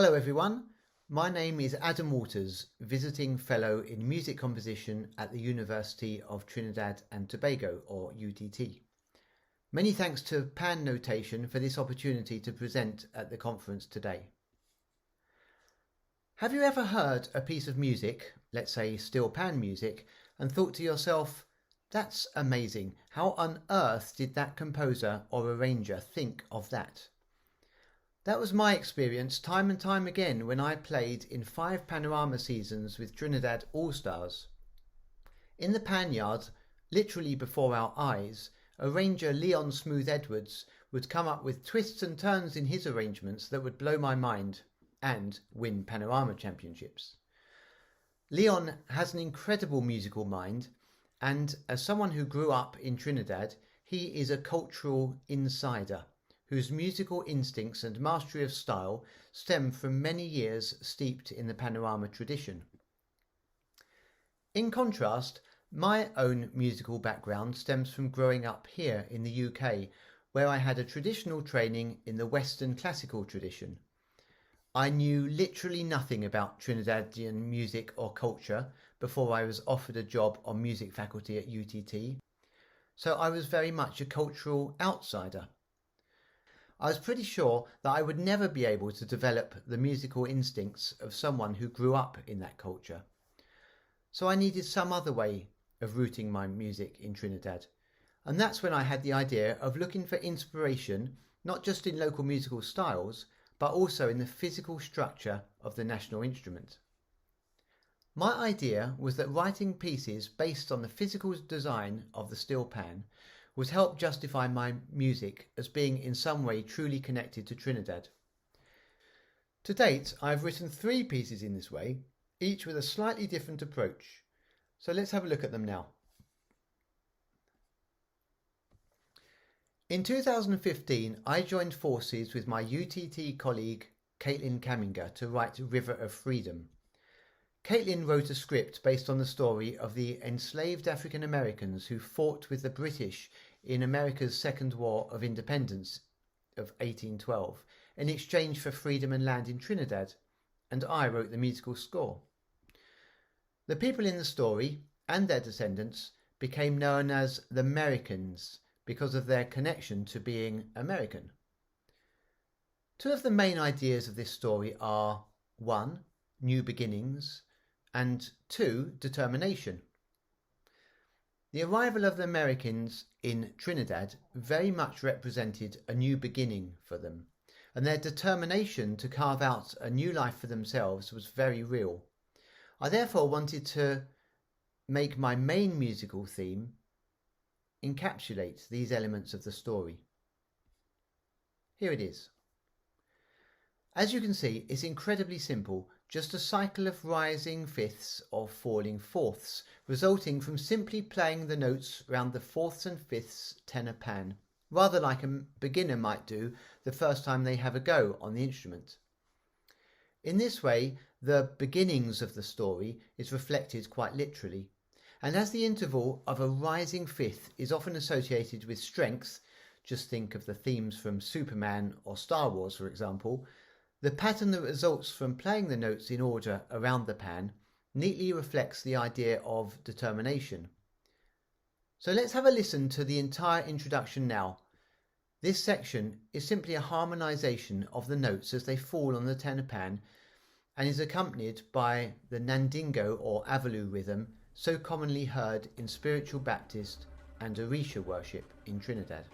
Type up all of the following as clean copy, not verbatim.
Hello everyone, my name is Adam Waters, Visiting Fellow in Music Composition at the University of Trinidad and Tobago, or UTT. Many thanks to PanNotation for this opportunity to present at the conference today. Have you ever heard a piece of music, let's say Steelpan music, and thought to yourself, that's amazing, how on earth did that composer or arranger think of that? That was my experience time and time again when I played in 5 panorama seasons with Trinidad All-Stars. In the pan yard, literally before our eyes, arranger Leon Smooth Edwards would come up with twists and turns in his arrangements that would blow my mind and win panorama championships. Leon has an incredible musical mind, and as someone who grew up in Trinidad, he is a cultural insider whose musical instincts and mastery of style stem from many years steeped in the panorama tradition. In contrast, my own musical background stems from growing up here in the UK, where I had a traditional training in the Western classical tradition. I knew literally nothing about Trinidadian music or culture before I was offered a job on music faculty at UTT, so I was very much a cultural outsider. I was pretty sure that I would never be able to develop the musical instincts of someone who grew up in that culture. So I needed some other way of rooting my music in Trinidad. And that's when I had the idea of looking for inspiration, not just in local musical styles, but also in the physical structure of the national instrument. My idea was that writing pieces based on the physical design of the Steelpan would help justify my music as being in some way truly connected to Trinidad. To date, I have written 3 pieces in this way, each with a slightly different approach. So let's have a look at them now. In 2015, I joined forces with my UTT colleague Caitlin Caminga to write River of Freedom. Caitlin wrote a script based on the story of the enslaved African Americans who fought with the British in America's Second War of Independence of 1812 in exchange for freedom and land in Trinidad, and I wrote the musical score. The people in the story and their descendants became known as the Americans because of their connection to being American. 2 of the main ideas of this story are 1. New beginnings, and 2. Determination. The arrival of the Americans in Trinidad very much represented a new beginning for them, and their determination to carve out a new life for themselves was very real. I therefore wanted to make my main musical theme encapsulate these elements of the story. Here it is. As you can see, it's incredibly simple, just a cycle of rising fifths or falling fourths, resulting from simply playing the notes round the fourths and fifths tenor pan, rather like a beginner might do the first time they have a go on the instrument. In this way, the beginnings of the story is reflected quite literally, and as the interval of a rising fifth is often associated with strength, just think of the themes from Superman or Star Wars for example, the pattern that results from playing the notes in order around the pan neatly reflects the idea of determination. So let's have a listen to the entire introduction now. This section is simply a harmonisation of the notes as they fall on the tenor pan and is accompanied by the Nandingo or Avaloo rhythm so commonly heard in spiritual Baptist and Orisha worship in Trinidad.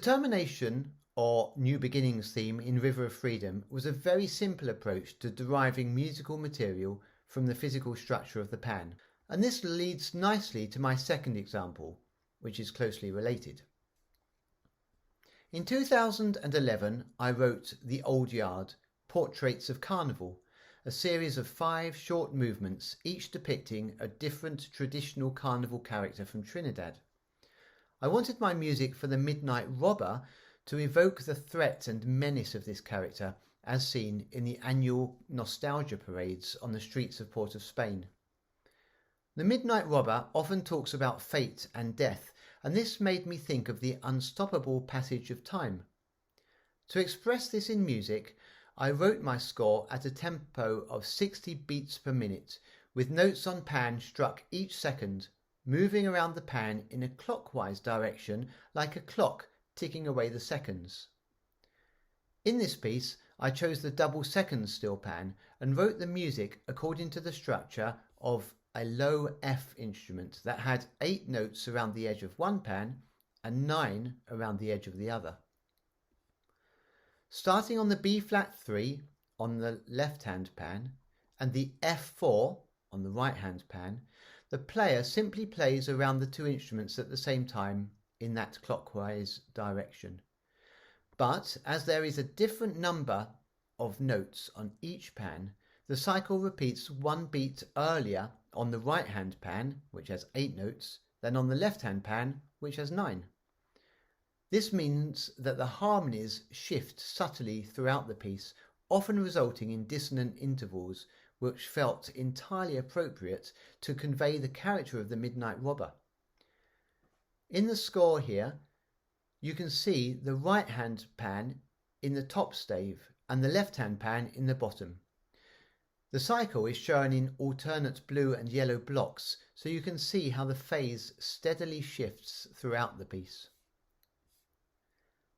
The termination or new beginnings theme in River of Freedom was a very simple approach to deriving musical material from the physical structure of the pan, and this leads nicely to my second example, which is closely related. In 2011, I wrote The Old Yard, Portraits of Carnival, a series of 5 short movements, each depicting a different traditional carnival character from Trinidad. I wanted my music for the Midnight Robber to evoke the threat and menace of this character as seen in the annual nostalgia parades on the streets of Port of Spain. The Midnight Robber often talks about fate and death, and this made me think of the unstoppable passage of time. To express this in music, I wrote my score at a tempo of 60 beats per minute, with notes on pan struck each second, moving around the pan in a clockwise direction like a clock ticking away the seconds. In this piece, I chose the double second Steelpan and wrote the music according to the structure of a low F instrument that had 8 notes around the edge of one pan and 9 around the edge of the other. Starting on the B-flat 3 on the left-hand pan and the F4 on the right-hand pan, the player simply plays around the 2 instruments at the same time in that clockwise direction. But as there is a different number of notes on each pan, the cycle repeats 1 beat earlier on the right-hand pan, which has 8 notes, than on the left-hand pan, which has 9. This means that the harmonies shift subtly throughout the piece, often resulting in dissonant intervals, which felt entirely appropriate to convey the character of the Midnight Robber. In the score here, you can see the right-hand pan in the top stave and the left-hand pan in the bottom. The cycle is shown in alternate blue and yellow blocks, so you can see how the phase steadily shifts throughout the piece.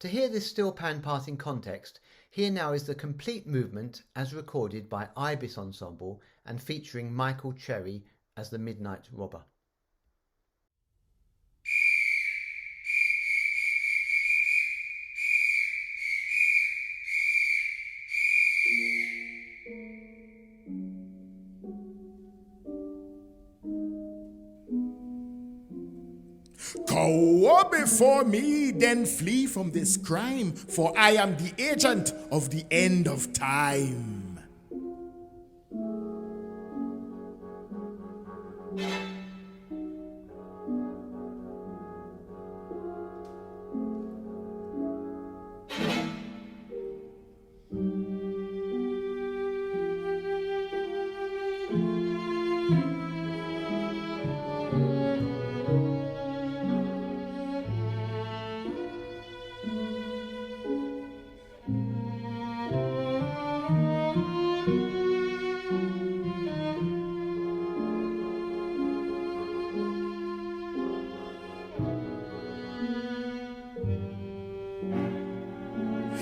To hear this Steelpan part in context, here now is the complete movement as recorded by Ibis Ensemble and featuring Michael Cherry as the Midnight Robber. Go before me, then flee from this crime, for I am the agent of the end of time.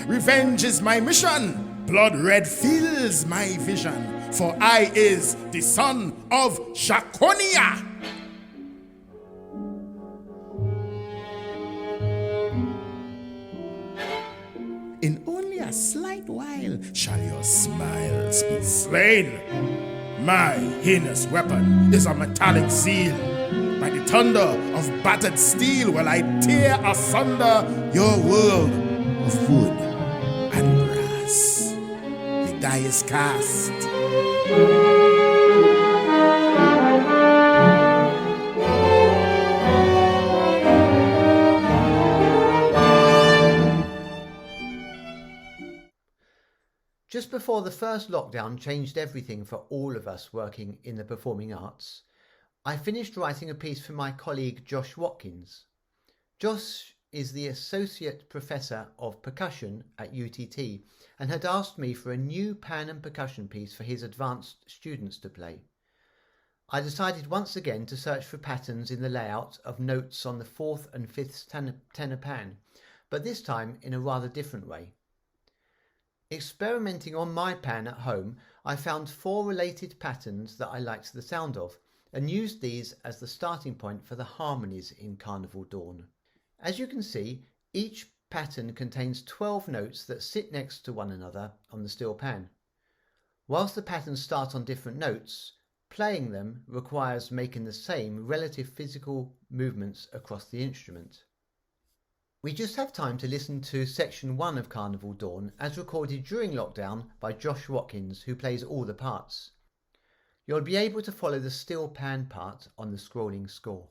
Revenge is my mission, blood red fills my vision, for I is the son of Shakonia. In only a slight while shall your smiles be slain. My heinous weapon is a metallic zeal. By the thunder of battered steel will I tear asunder your world of wood and brass. The die is cast. Just before the first lockdown changed everything for all of us working in the performing arts, I finished writing a piece for my colleague Josh Watkins. Josh is the Associate Professor of Percussion at UTT and had asked me for a new pan and percussion piece for his advanced students to play. I decided once again to search for patterns in the layout of notes on the 4th and 5th tenor pan, but this time in a rather different way. Experimenting on my pan at home, I found 4 related patterns that I liked the sound of and used these as the starting point for the harmonies in Carnival Dawn. As you can see, each pattern contains 12 notes that sit next to one another on the steel pan. Whilst the patterns start on different notes, playing them requires making the same relative physical movements across the instrument. We just have time to listen to section 1 of Carnival Dawn as recorded during lockdown by Josh Watkins, who plays all the parts. You'll be able to follow the steel pan part on the scrolling score.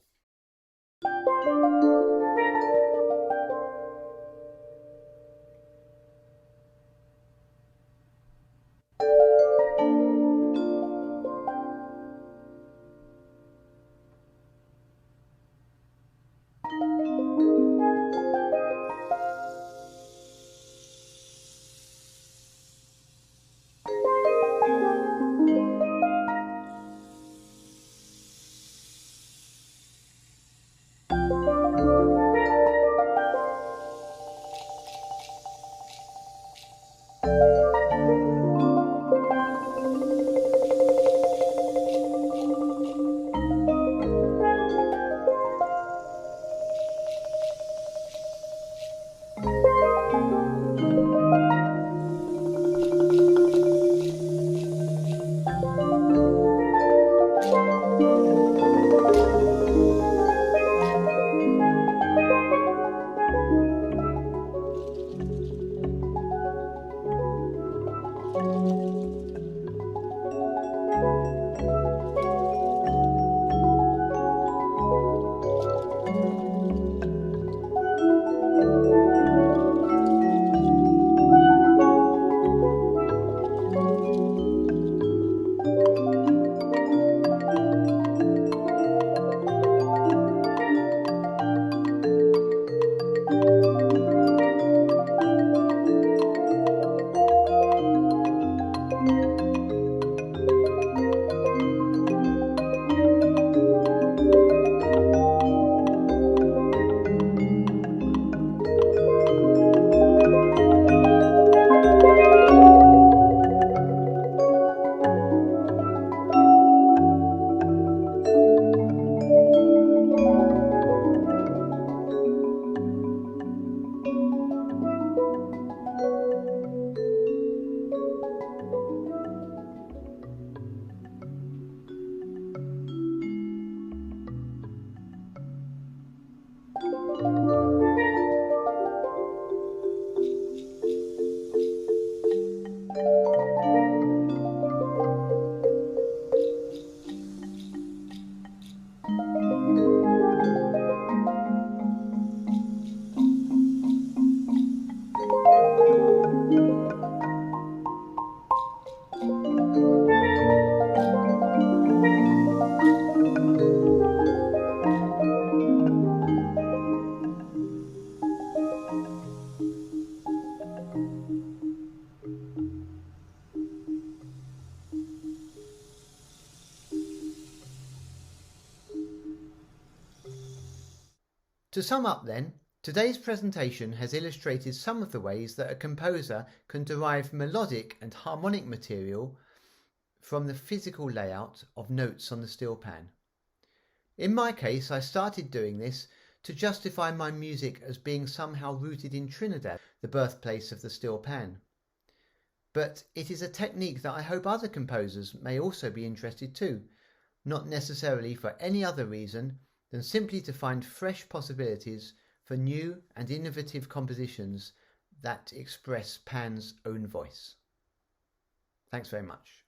To sum up then, today's presentation has illustrated some of the ways that a composer can derive melodic and harmonic material from the physical layout of notes on the steel pan. In my case, I started doing this to justify my music as being somehow rooted in Trinidad, the birthplace of the steel pan. But it is a technique that I hope other composers may also be interested too, not necessarily for any other reason than simply to find fresh possibilities for new and innovative compositions that express Pan's own voice. Thanks very much.